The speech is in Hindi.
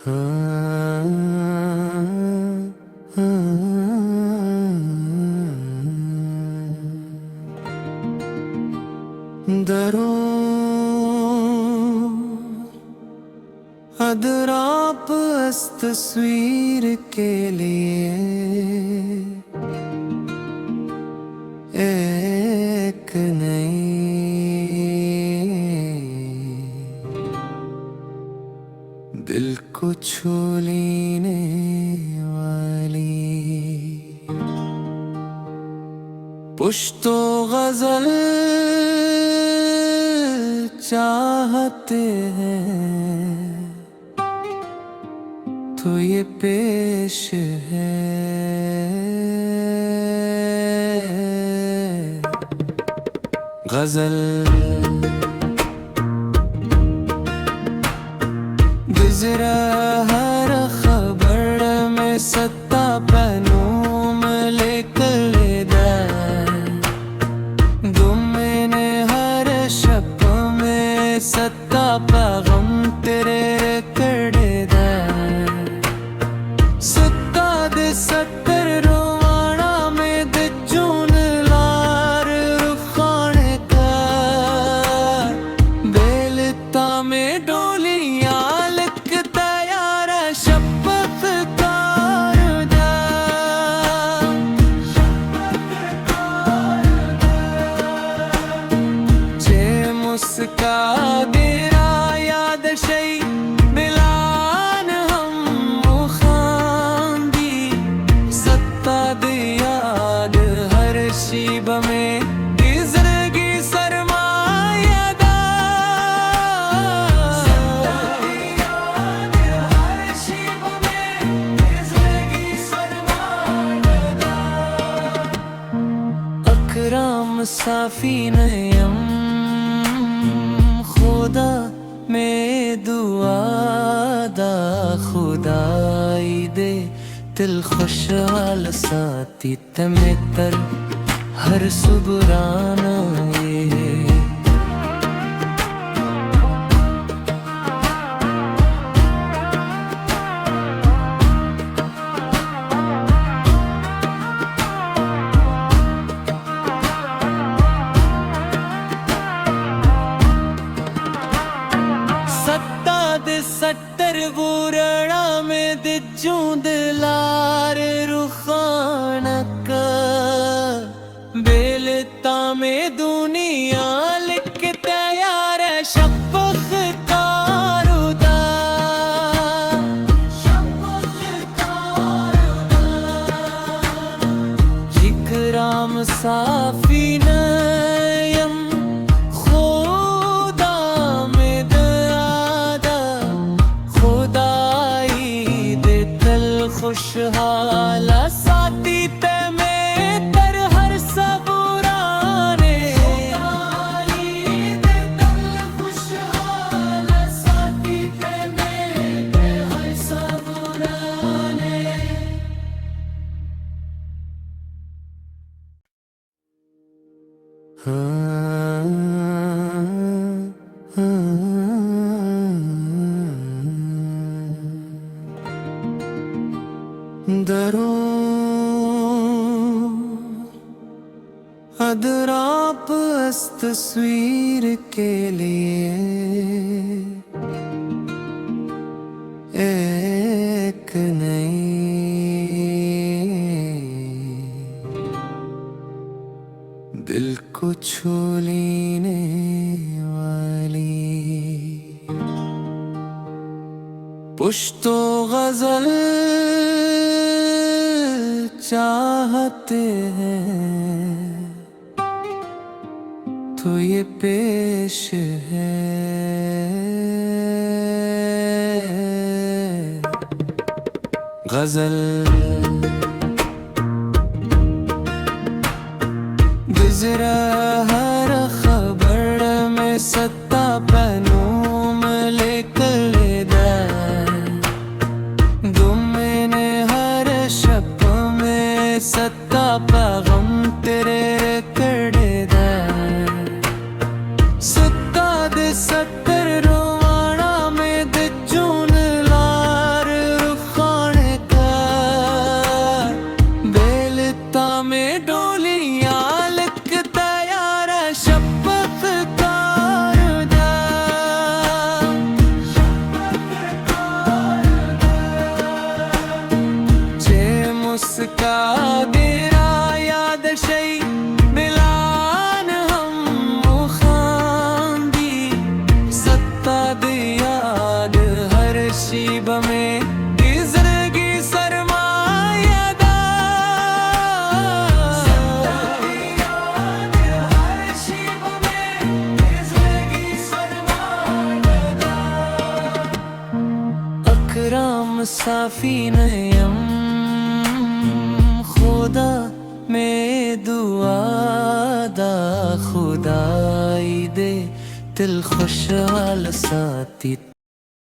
दरों अदराप इस तस्वीर के लिए एक नई दिल को छू लेने वाली पुश्तो गजल चाहते हैं तो ये पेश है गजल। गुजरा हर खबर में सत्ता पनूम लेकर गुमने हर शब में सत्ता पैगम तेरे कड़े सत्ता दे सत्तर रोवाना में दे जून लार रुखाने का बेलता में डोलियां लिखता यार शपथ मुस्का देरा याद शई मिलान हम मुखांदी सत्ता दे याद हर शीब में जिंदगी सरमायादा सत्ता दे याद हर शीब में जिंदगी सरमायादा अकराम साफी नयम खुदा में दुआ दा खुदाई दे दिल खुशहाल साथी तमेतर हर सुबराना ये सत्तर बूरड़ा में दे जूंद लार रुखानक बेलता में दुनिया लिखता यार शपथ कारुदा जिक्राम साफी नयम खुशहाल साथी ते में तर हर सबुराने खुशहाल साथी ते में हर सबुराने। दरों अदराप इस तस्वीर के लिए एक नई दिल को छू लेने वाली पुश्तो गजल चाहते हैं तो ये पेश है गजल। गुजरा हर खबर में सत्ता पनूम लेकर गुमने हर शब में सत्ता पैगम तेरे कड़े सत्ता दे सत्तर रोवाना में दे जून लार शिब में जिंदगी सरमायादा हर शिब में जिंदगी सरमायादा अकराम साफी नयम खुदा में दुआ दा खुदाई दे दिल खुशहाल साथी